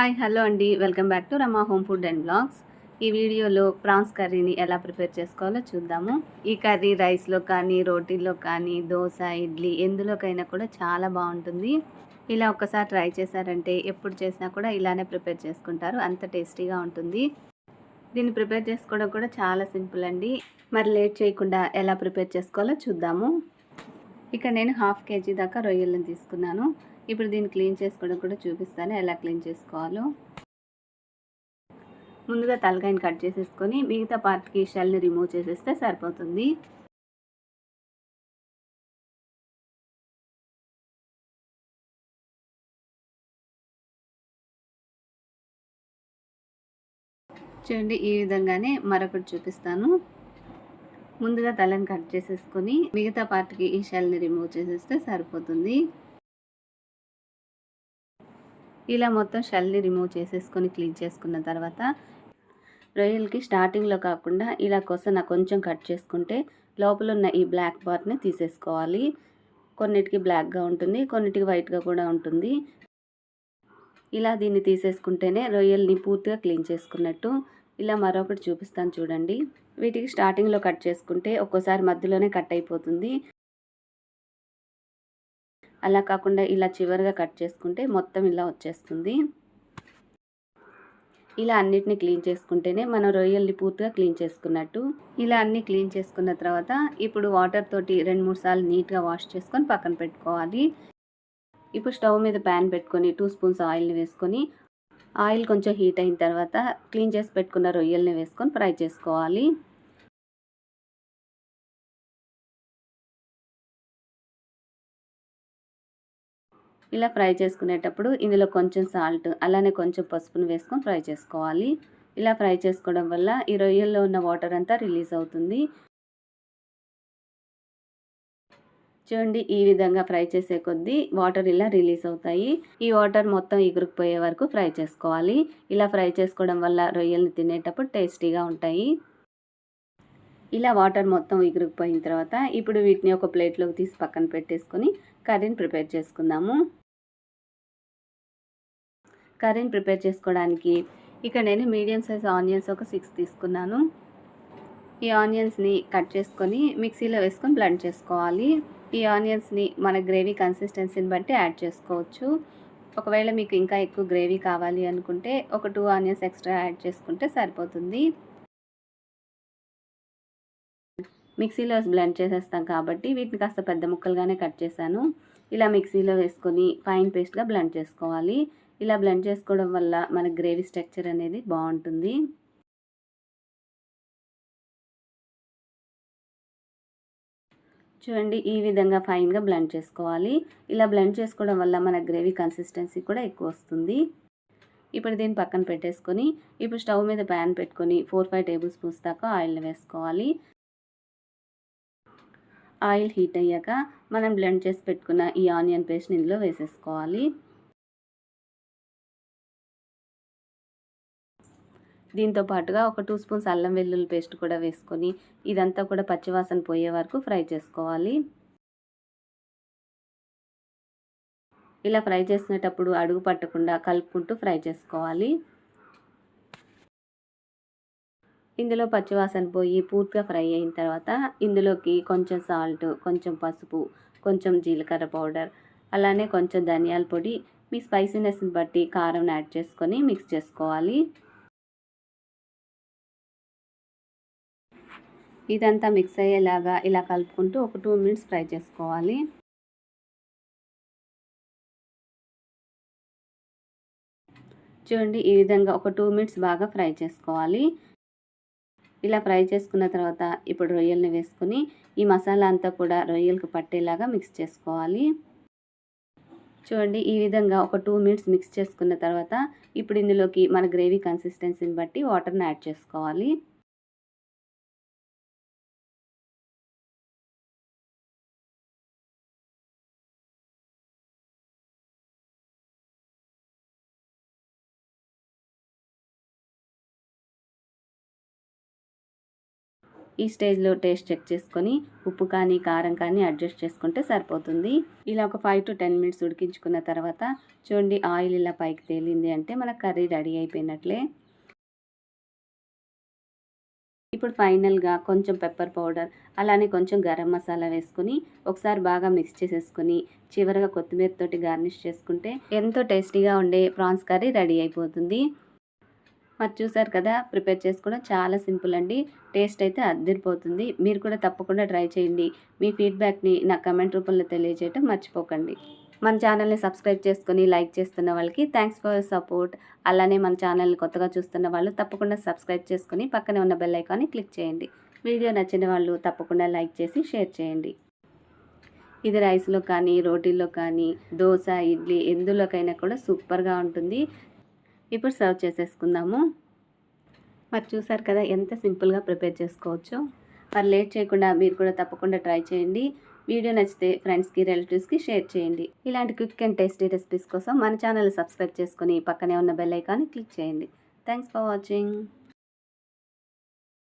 Hi hello అండి, welcome back to Rama home food and blogs. ఈ వీడియోలో ప్రాన్స్ కర్రీని ఎలా ప్రిపేర్ చేసుకోవాలో చూద్దాము. ఈ కర్రీ రైస్లో కానీ, రోటీలో కానీ, దోశ, ఇడ్లీ ఎందులోకైనా కూడా చాలా బాగుంటుంది. ఇలా ఒక్కసారి ట్రై చేశారంటే ఎప్పుడు చేసినా కూడా ఇలానే ప్రిపేర్ చేసుకుంటారు. అంత టేస్టీగా ఉంటుంది. దీన్ని ప్రిపేర్ చేసుకోవడం కూడా చాలా సింపుల్ అండి. మరి లేట్ చేయకుండా ఎలా ప్రిపేర్ చేసుకోవాలో చూద్దాము. ఇక్కడ నేను 1/2 kg దాకా రొయ్యలను తీసుకున్నాను. ఇప్పుడు దీన్ని క్లీన్ చేసుకోవడం కూడా చూపిస్తాను, ఎలా క్లీన్ చేసుకోవాలో. ముందుగా తలకాయని కట్ చేసేసుకొని మిగతా పార్ట్కి షెల్ని రిమూవ్ చేసేస్తే సరిపోతుంది. చూడండి, ఈ విధంగానే మరొకటి చూపిస్తాను. ముందుగా తలని కట్ చేసేసుకొని మిగతా పార్ట్కి ఈ షెల్ని రిమూవ్ చేసేస్తే సరిపోతుంది. ఇలా మొత్తం షెల్ని రిమూవ్ చేసేసుకొని క్లీన్ చేసుకున్న తర్వాత రొయ్యలకి స్టార్టింగ్లో కాకుండా ఇలా కొసన కొంచెం కట్ చేసుకుంటే లోపల ఉన్న ఈ బ్లాక్ పార్ట్ని తీసేసుకోవాలి. కొన్నిటికి బ్లాక్గా ఉంటుంది, కొన్నిటికి వైట్గా కూడా ఉంటుంది. ఇలా దీన్ని తీసేసుకుంటేనే రొయ్యల్ని పూర్తిగా క్లీన్ చేసుకున్నట్టు. ఇలా మరొకటి చూపిస్తాను చూడండి. వీటికి స్టార్టింగ్లో కట్ చేసుకుంటే ఒక్కోసారి మధ్యలోనే కట్ అయిపోతుంది. అలా కాకుండా ఇలా చివరిగా కట్ చేసుకుంటే మొత్తం ఇలా వచ్చేస్తుంది. ఇలా అన్నిటిని క్లీన్ చేసుకుంటేనే మనం రొయ్యల్ని పూర్తిగా క్లీన్ చేసుకున్నట్టు. ఇలా అన్నీ క్లీన్ చేసుకున్న తర్వాత ఇప్పుడు వాటర్ తోటి 2-3 సార్లు నీట్గా వాష్ చేసుకొని పక్కన పెట్టుకోవాలి. ఇప్పుడు స్టవ్ మీద ప్యాన్ పెట్టుకొని 2 స్పూన్స్ ఆయిల్ని వేసుకొని ఆయిల్ కొంచెం హీట్ అయిన తర్వాత క్లీన్ చేసి పెట్టుకున్న రొయ్యల్ని వేసుకొని ఫ్రై చేసుకోవాలి. ఇలా ఫ్రై చేసుకునేటప్పుడు ఇందులో కొంచెం సాల్ట్ అలానే కొంచెం పసుపును వేసుకొని ఫ్రై చేసుకోవాలి. ఇలా ఫ్రై చేసుకోవడం వల్ల ఈ రొయ్యల్లో ఉన్న వాటర్ అంతా రిలీజ్ అవుతుంది. చూడండి, ఈ విధంగా ఫ్రై చేసే కొద్దీ వాటర్ ఇలా రిలీజ్ అవుతాయి. ఈ వాటర్ మొత్తం ఎగురుకుపోయే వరకు ఫ్రై చేసుకోవాలి. ఇలా ఫ్రై చేసుకోవడం వల్ల రొయ్యల్ని తినేటప్పుడు టేస్టీగా ఉంటాయి. ఇలా వాటర్ మొత్తం ఎగురుకుపోయిన తర్వాత ఇప్పుడు వీటిని ఒక ప్లేట్లోకి తీసి పక్కన పెట్టేసుకొని కర్రీని ప్రిపేర్ చేసుకుందాము. కర్రీని ప్రిపేర్ చేసుకోవడానికి ఇక్కడ నేను మీడియం సైజ్ ఆనియన్స్ ఒక 6 తీసుకున్నాను. ఈ ఆనియన్స్ని కట్ చేసుకొని మిక్సీలో వేసుకొని బ్లెండ్ చేసుకోవాలి. ఈ ఆనియన్స్ని మన గ్రేవీ కన్సిస్టెన్సీని బట్టి యాడ్ చేసుకోవచ్చు. ఒకవేళ మీకు ఇంకా ఎక్కువ గ్రేవీ కావాలి అనుకుంటే ఒక 2 ఆనియన్స్ ఎక్స్ట్రా యాడ్ చేసుకుంటే సరిపోతుంది. మిక్సీలో బ్లెండ్ చేసేస్తాం కాబట్టి వీటిని కాస్త పెద్ద ముక్కలుగానే కట్ చేశాను. ఇలా మిక్సీలో వేసుకొని ఫైన్ పేస్ట్గా బ్లెండ్ చేసుకోవాలి. ఇలా బ్లెండ్ చేసుకోవడం వల్ల మన గ్రేవీ స్ట్రక్చర్ అనేది బాగుంటుంది. చూడండి, ఈ విధంగా ఫైన్గా బ్లెండ్ చేసుకోవాలి. ఇలా బ్లెండ్ చేసుకోవడం వల్ల మన గ్రేవీ కన్సిస్టెన్సీ కూడా ఎక్కువ వస్తుంది. ఇప్పుడు దీన్ని పక్కన పెట్టేసుకొని ఇప్పుడు స్టవ్ మీద ప్యాన్ పెట్టుకొని 4-5 టేబుల్ స్పూన్స్ దాకా ఆయిల్ని వేసుకోవాలి. ఆయిల్ హీట్ అయ్యాక మనం బ్లెండ్ చేసి పెట్టుకున్న ఈ ఆనియన్ పేస్ట్ని ఇందులో వేసేసుకోవాలి. దీంతో పాటుగా ఒక 2 స్పూన్స్ అల్లం వెల్లుల్లి పేస్ట్ కూడా వేసుకొని ఇదంతా కూడా పచ్చివాసన పోయే వరకు ఫ్రై చేసుకోవాలి. ఇలా ఫ్రై చేసినప్పుడు అడుగు పట్టకుండా కలుపుకుంటూ ఫ్రై చేసుకోవాలి. ఇందులో పచ్చివాసన పోయి పూర్తిగా ఫ్రై అయిన తర్వాత ఇందులోకి కొంచెం సాల్ట్, కొంచెం పసుపు, కొంచెం జీలకర్ర పౌడర్, అలానే కొంచెం ధనియాల పొడి, మీ స్పైసీనెస్ని బట్టి కారం యాడ్ చేసుకొని మిక్స్ చేసుకోవాలి. ఇదంతా మిక్స్ అయ్యేలాగా ఇలా కలుపుకుంటూ ఒక 2 మినిట్స్ ఫ్రై చేసుకోవాలి. చూడండి, ఈ విధంగా ఒక 2 మినిట్స్ బాగా ఫ్రై చేసుకోవాలి. ఇలా ఫ్రై చేసుకున్న తర్వాత ఇప్పుడు రొయ్యల్ని వేసుకొని ఈ మసాలా అంతా కూడా రొయ్యలకు పట్టేలాగా మిక్స్ చేసుకోవాలి. చూడండి, ఈ విధంగా ఒక 2 మినిట్స్ మిక్స్ చేసుకున్న తర్వాత ఇప్పుడు ఇందులోకి మన గ్రేవీ కన్సిస్టెన్సీని బట్టి వాటర్ని యాడ్ చేసుకోవాలి. ఈ స్టేజ్లో టేస్ట్ చెక్ చేసుకొని ఉప్పు కానీ కారం కానీ అడ్జస్ట్ చేసుకుంటే సరిపోతుంది. ఇలా ఒక 5 to 10 మినిట్స్ ఉడికించుకున్న తర్వాత చూడండి, ఆయిల్ ఇలా పైకి తేలింది అంటే మన కర్రీ రెడీ అయిపోయినట్లే. ఇప్పుడు ఫైనల్గా కొంచెం పెప్పర్ పౌడర్ అలానే కొంచెం గరం మసాలా వేసుకొని ఒకసారి బాగా మిక్స్ చేసేసుకొని చివరగా కొత్తిమీరతోటి గార్నిష్ చేసుకుంటే ఎంతో టేస్టీగా ఉండే ప్రాన్స్ కర్రీ రెడీ అయిపోతుంది. మరి చూసారు కదా, ప్రిపేర్ చేసుకోవడం చాలా సింపుల్ అండి. టేస్ట్ అయితే అద్దిరిపోతుంది. మీరు కూడా తప్పకుండా ట్రై చేయండి. మీ ఫీడ్బ్యాక్ని నా కమెంట్ రూపంలో తెలియజేయటం మర్చిపోకండి. మన ఛానల్ని సబ్స్క్రైబ్ చేసుకొని లైక్ చేస్తున్న వాళ్ళకి థ్యాంక్స్ ఫర్ సపోర్ట్. అలానే మన ఛానల్ని కొత్తగా చూస్తున్న వాళ్ళు తప్పకుండా సబ్స్క్రైబ్ చేసుకొని పక్కనే ఉన్న బెల్ ఐకాన్ని క్లిక్ చేయండి. వీడియో నచ్చిన వాళ్ళు తప్పకుండా లైక్ చేసి షేర్ చేయండి. ఇది రైస్లో కానీ రోటీల్లో కానీ దోశ ఇడ్లీ ఎందులోకైనా కూడా సూపర్గా ఉంటుంది. ఇప్పుడు సర్వ్ చేసేసుకుందాము. మరి చూసారు కదా ఎంత సింపుల్గా ప్రిపేర్ చేసుకోవచ్చో. మరి లేట్ చేయకుండా మీరు కూడా తప్పకుండా ట్రై చేయండి. వీడియో నచ్చితే ఫ్రెండ్స్కి రిలేటివ్స్కి షేర్ చేయండి. ఇలాంటి క్విక్ అండ్ టేస్టీ రెసిపీస్ కోసం మన ఛానల్ సబ్స్క్రైబ్ చేసుకొని పక్కనే ఉన్న బెల్ ఐకాన్ని క్లిక్ చేయండి. Thanks for watching.